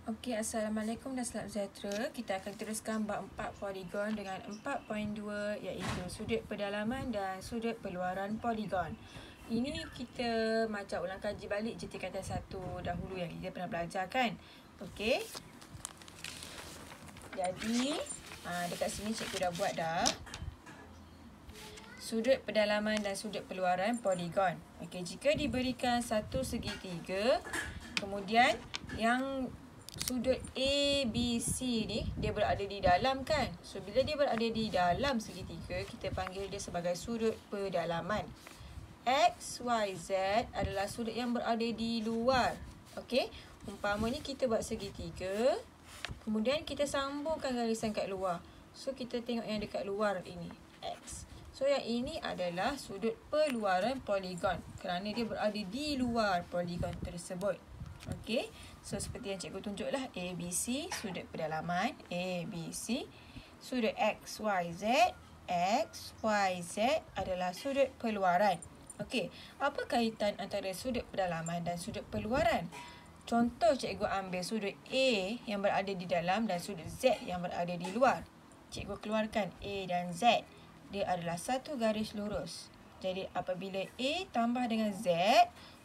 Okey, Assalamualaikum dan selamat sejahtera. Kita akan teruskan bab 4 poligon dengan 4.2 iaitu sudut pedalaman dan sudut peluaran poligon. Ini kita macam ulang kaji balik je tingkatan 1 dahulu yang kita pernah belajar kan. Okey. Jadi, dekat sini cikgu dah buat dah. Sudut pedalaman dan sudut peluaran poligon. Okey, jika diberikan satu segitiga, kemudian yang sudut A, B, C ni dia berada di dalam kan. So bila dia berada di dalam segitiga, kita panggil dia sebagai sudut pedalaman. X, Y, Z adalah sudut yang berada di luar. Okey, umpamanya kita buat segitiga, kemudian kita sambungkan garisan kat luar. So kita tengok yang dekat luar ini, X. So yang ini adalah sudut peluaran poligon kerana dia berada di luar poligon tersebut. Okey, so seperti yang cikgu tunjuklah, A, B, C, sudut pedalaman, A, B, C. Sudut X, Y, Z, X, Y, Z adalah sudut peluaran. Okey, apa kaitan antara sudut pedalaman dan sudut peluaran? Contoh cikgu ambil sudut A yang berada di dalam dan sudut Z yang berada di luar. Cikgu keluarkan A dan Z. Dia adalah satu garis lurus. Jadi apabila A tambah dengan Z,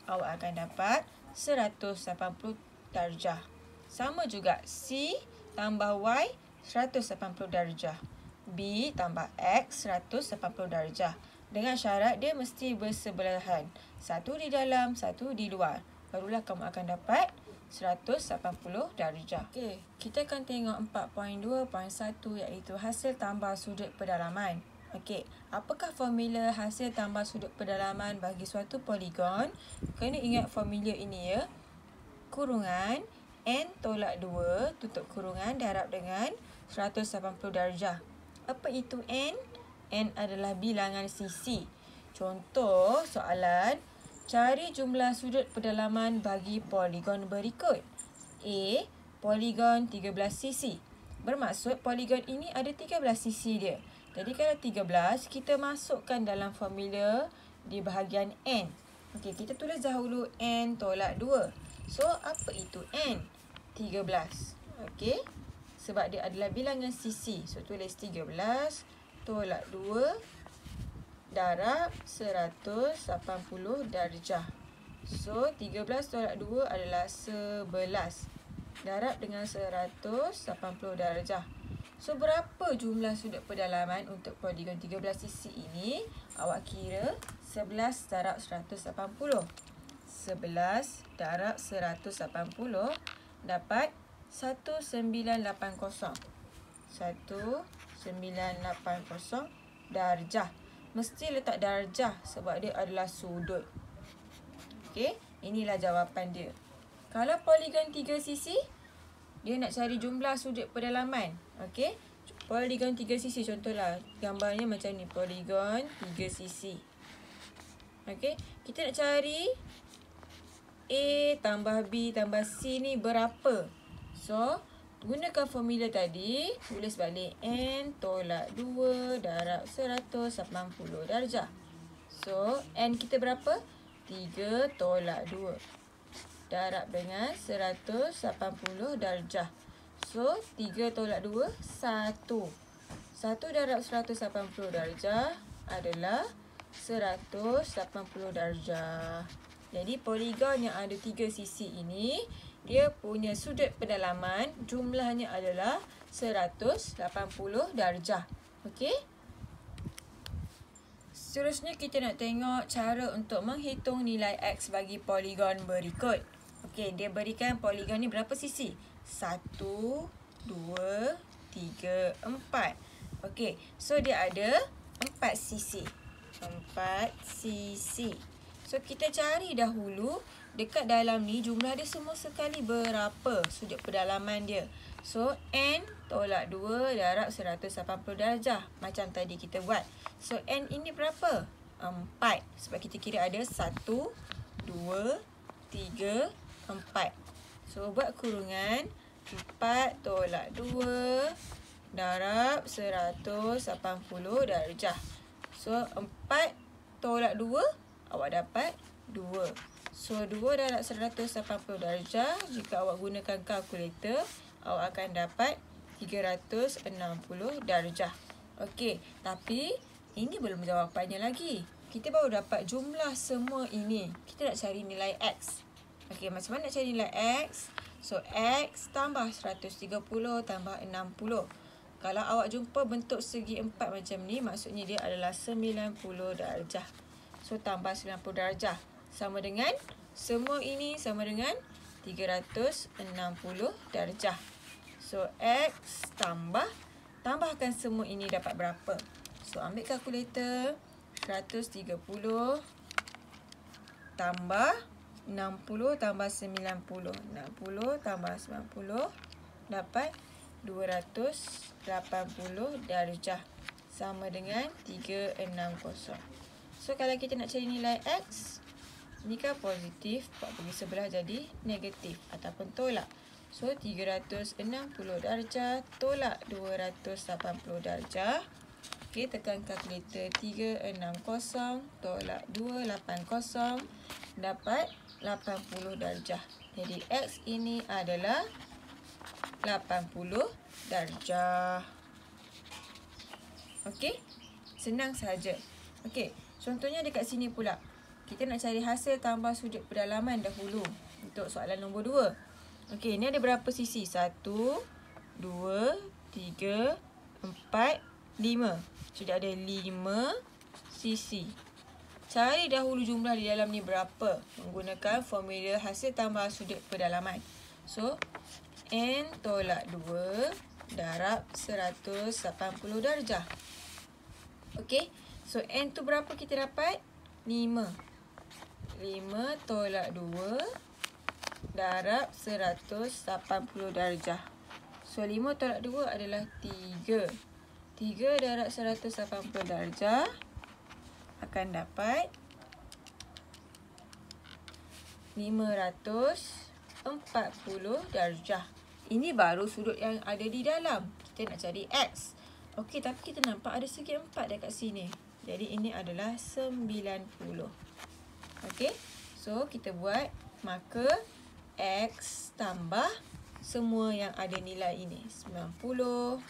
awak akan dapat 180 darjah. Sama juga C tambah Y 180 darjah. B tambah X 180 darjah. Dengan syarat dia mesti bersebelahan. Satu di dalam, satu di luar. Barulah kamu akan dapat 180 darjah. Okey, kita akan tengok 4.2.1 iaitu hasil tambah sudut pedalaman. Okey, apakah formula hasil tambah sudut pedalaman bagi suatu poligon? Kena ingat formula ini ya. Kurungan N tolak 2 tutup kurungan darab dengan 180 darjah. Apa itu N? N adalah bilangan sisi. Contoh soalan, cari jumlah sudut pedalaman bagi poligon berikut. A, poligon 13 sisi. Bermaksud poligon ini ada 13 sisi dia. Jadi kalau 13, kita masukkan dalam formula di bahagian N. Okey, kita tulis dahulu N tolak 2. So, apa itu N? 13. Okey, sebab dia adalah bilangan sisi. So, tulis 13 tolak 2 darab 180 darjah. So, 13 tolak 2 adalah 11. Darab dengan 180 darjah. So, berapa jumlah sudut pedalaman untuk poligon 13 sisi ini? Awak kira 11 darab 180. 11 darab 180 dapat 1980. 1980 darjah. Mesti letak darjah sebab dia adalah sudut. Okey, inilah jawapan dia. Kalau poligon 3 sisi, dia nak cari jumlah sudut pedalaman. Okey, poligon 3 sisi contohlah. Gambarnya macam ni, poligon 3 sisi. Okey, kita nak cari A tambah B tambah C ni berapa. So, gunakan formula tadi. Tulis balik N tolak 2 darab 180 darjah. So, N kita berapa? 3 tolak 2. Darab dengan 180 darjah. So, 3 tolak 2, 1. 1 darab 180 darjah adalah 180 darjah. Jadi, poligon yang ada 3 sisi ini, dia punya sudut pedalaman jumlahnya adalah 180 darjah. Okey? Seterusnya, kita nak tengok cara untuk menghitung nilai X bagi poligon berikut. Okey, dia berikan poligon ni berapa sisi? 1, 2, 3, 4. Okey, so dia ada 4 sisi. 4 sisi. So, kita cari dahulu dekat dalam ni jumlah dia semua sekali berapa sudut pedalaman dia. So, N tolak 2 darab 180 darjah. Macam tadi kita buat. So, N ini berapa? 4. Sebab kita kira ada 1, 2, 3, 4. So, buat kurungan 4 tolak 2 darab 180 darjah. So, 4 tolak 2, awak dapat 2. So 2 darab 180 darjah. Jika awak gunakan kalkulator, awak akan dapat 360 darjah. Okey, tapi ini belum jawapannya lagi. Kita baru dapat jumlah semua ini. Kita nak cari nilai X. Okey, macam mana nak cari nilai X? So, X tambah 130 tambah 60. Kalau awak jumpa bentuk segi 4 macam ni, maksudnya dia adalah 90 darjah. So, tambah 90 darjah. Sama dengan, semua ini sama dengan 360 darjah. So, X tambahkan semua ini dapat berapa? So, ambil kalkulator. 130 tambah 60 tambah 90. 60 tambah 90 dapat 280 darjah. Sama dengan 360. So, kalau kita nak cari nilai X, ni kan positif, buat pergi sebelah jadi negatif ataupun tolak. So, 360 darjah tolak 280 darjah. Okey, tekan kalkulator. 360 tolak 280 dapat 80 darjah. Jadi, X ini adalah 80 darjah. Okey, senang saja. Okey, contohnya dekat sini pula. Kita nak cari hasil tambah sudut pendalaman dahulu untuk soalan nombor 2. Okey, ni ada berapa sisi? 1, 2, 3, 4, 5. Sudah ada 5 sisi. Cari dahulu jumlah di dalam ni berapa menggunakan formula hasil tambah sudut pendalaman. So, N tolak 2 darab 180 darjah. Okey, so N tu berapa kita dapat? 5. 5 tolak 2 darab 180 darjah. So, 5 tolak 2 adalah 3. 3 darab 180 darjah akan dapat 540 darjah. Ini baru sudut yang ada di dalam. Kita nak cari X. Okey, tapi kita nampak ada segi 4 dekat sini. Jadi, ini adalah 90. Okey, so kita buat. Maka, X tambah semua yang ada nilai ini. 90,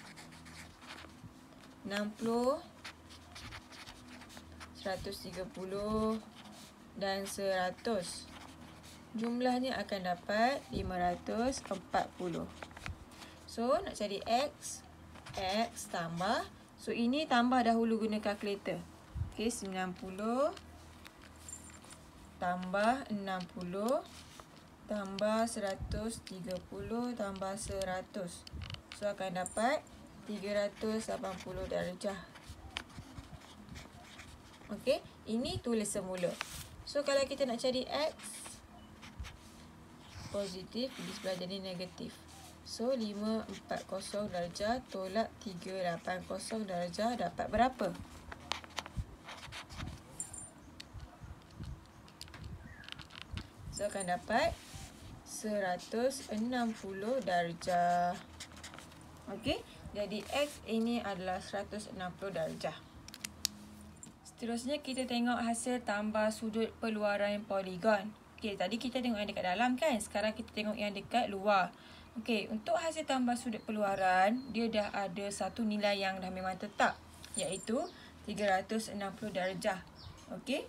60, 130 dan 100. Jumlahnya akan dapat 540. So, nak cari X. X tambah. So, ini tambah dahulu guna kalkulator. Okey, 90 tambah 60 tambah 130 tambah 100. So, akan dapat 380 darjah. Okey, ini tulis semula. So, kalau kita nak cari X, positif, di sebelah jadi negatif. So, 540 darjah tolak 380 darjah dapat berapa? So, akan dapat 160 darjah. Okey, jadi X ini adalah 160 darjah. Seterusnya kita tengok hasil tambah sudut peluaran poligon. Okey, tadi kita tengok yang dekat dalam kan? Sekarang kita tengok yang dekat luar. Okey, untuk hasil tambah sudut peluaran, dia dah ada satu nilai yang dah memang tetap, iaitu 360 darjah. Okey,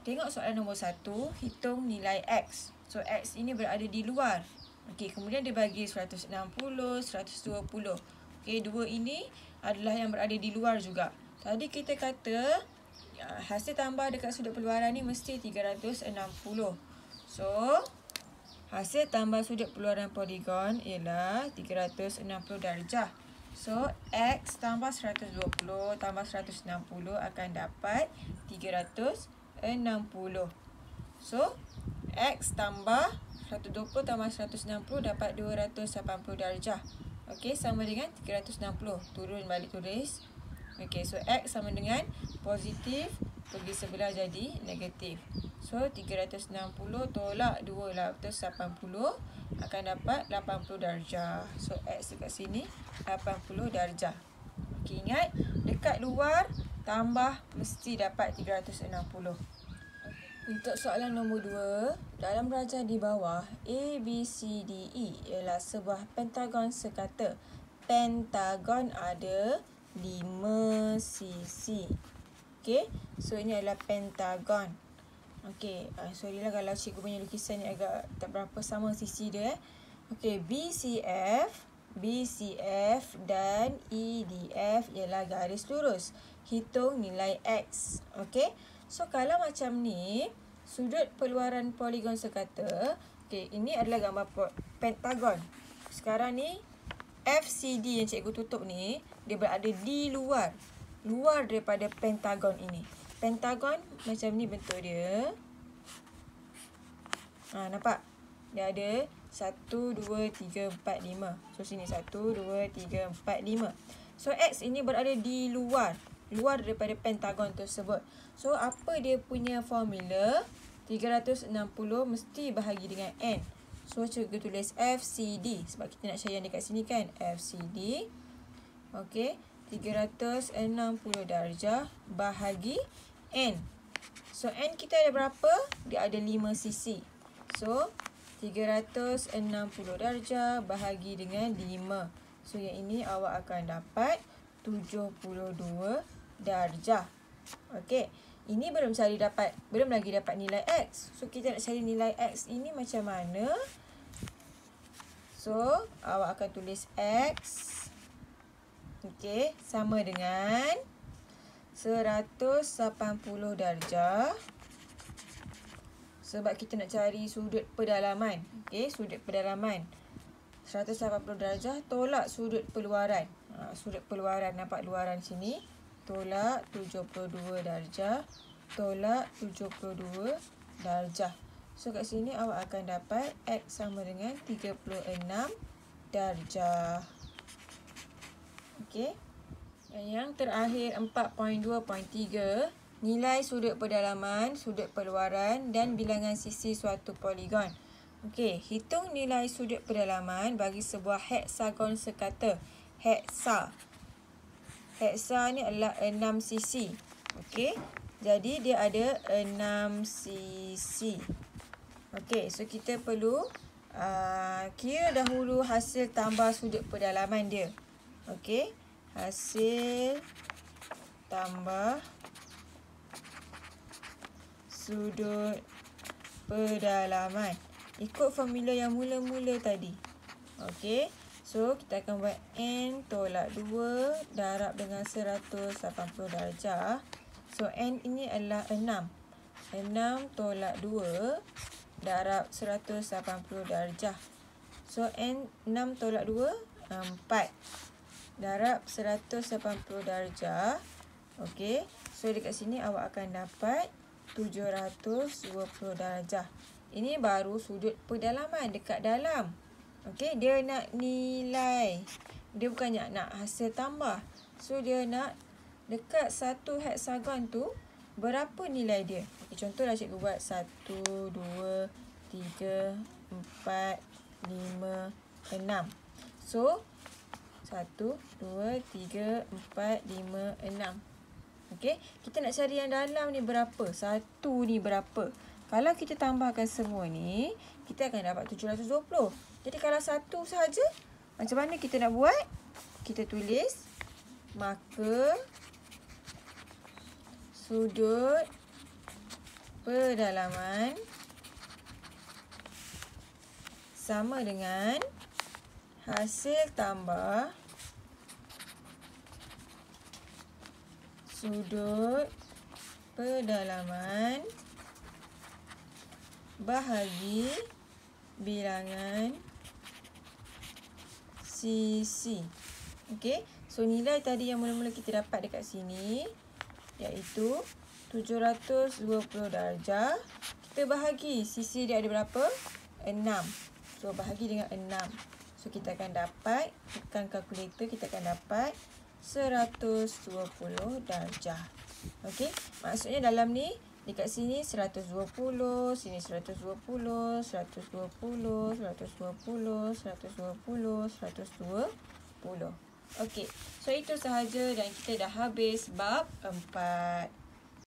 tengok soalan nombor 1, hitung nilai X. So, X ini berada di luar. Okey, kemudian dia bagi 160, 120. Okey, dua ini adalah yang berada di luar juga. Tadi kita kata hasil tambah dekat sudut peluaran ni mesti 360. So, hasil tambah sudut peluaran poligon ialah 360 darjah. So, X tambah 120 tambah 160 akan dapat 360. So, X tambah 120 tambah 160 dapat 280 darjah. Okey, sama dengan 360. Turun balik tulis. Okey, so X sama dengan positif, pergi sebelah jadi negatif. So, 360 tolak 280 akan dapat 80 darjah. So, X dekat sini 80 darjah. Okey, ingat, dekat luar tambah mesti dapat 360. Untuk soalan nombor 2, dalam rajah di bawah A, B, C, D, E ialah sebuah pentagon sekata. Pentagon ada 5 sisi. Okey, so ini adalah pentagon. Okey, sorry lah kalau cikgu punya lukisan ni agak tak berapa sama sisi dia. Okey, BCF dan EDF ialah garis lurus. Hitung nilai X. Okey. So kalau macam ni, sudut peluaran poligon sekata, okey, ini adalah gambar pentagon. Sekarang ni FCD yang cikgu tutup ni, dia berada di luar daripada pentagon ini. Pentagon macam ni bentuk dia. Nampak? Dia ada 1, 2, 3, 4, 5. So sini 1, 2, 3, 4, 5. So X ini berada di luar daripada pentagon tersebut. So apa dia punya formula? 360 mesti bahagi dengan N. So cikgu tulis FCD sebab kita nak cari yang dekat sini kan. FCD. Okey, 360 darjah bahagi N. So N kita ada berapa? Dia ada 5 sisi. So 360 darjah bahagi dengan 5. So yang ini awak akan dapat 72 darjah. Okey, ini belum lagi dapat nilai X. So kita nak cari nilai X ini macam mana? So awak akan tulis X, okey, sama dengan 180 darjah. Sebab kita nak cari sudut pedalaman. Okey, sudut pedalaman 180 darjah tolak sudut peluaran. Sudut peluaran nampak luaran sini. Tolak 72 darjah. Tolak 72 darjah. So kat sini awak akan dapat X sama dengan 36 darjah. Okey. Yang terakhir 4.2.3, nilai sudut pedalaman, sudut peluaran dan bilangan sisi suatu poligon. Okey, hitung nilai sudut pedalaman bagi sebuah heksagon sekata. Heksa ni adalah 6 sisi. Okey, jadi dia ada 6 sisi. Okey, so kita perlu kira dahulu hasil tambah sudut pedalaman dia. Okey, hasil tambah sudut pedalaman ikut formula yang mula-mula tadi. Okey, so kita akan buat N tolak 2 darab dengan 180 darjah. So N ini adalah 6. 6 tolak 2 darab 180 darjah. So N 6 tolak 2 4 darab 180 darjah. Okey, so dekat sini awak akan dapat 720 darjah. Ini baru sudut pedalaman dekat dalam. Okey, dia nak nilai. Dia bukannya nak hasil tambah. So dia nak dekat satu heksagon tu berapa nilai dia. Okey, contohlah cikgu buat 1, 2, 3, 4, 5, 6. So 1, 2, 3, 4, 5, 6. Okey, kita nak cari yang dalam ni berapa? 1 ni berapa? Kalau kita tambahkan semua ni, kita akan dapat 720. Jadi kalau 1 sahaja, macam mana kita nak buat? Kita tulis, maka sudut pedalaman sama dengan hasil tambah sudut pedalaman bahagi bilangan sisi. Okey, so nilai tadi yang mula-mula kita dapat dekat sini iaitu 720 darjah. Kita bahagi, sisi dia ada berapa? 6. So bahagi dengan 6. So kita akan dapat, tekan kalkulator, kita akan dapat 120 darjah. Okey, maksudnya dalam ni dekat sini 120, sini 120, 120, 120, 120, 120. Okey, so itu sahaja dan kita dah habis bab 4.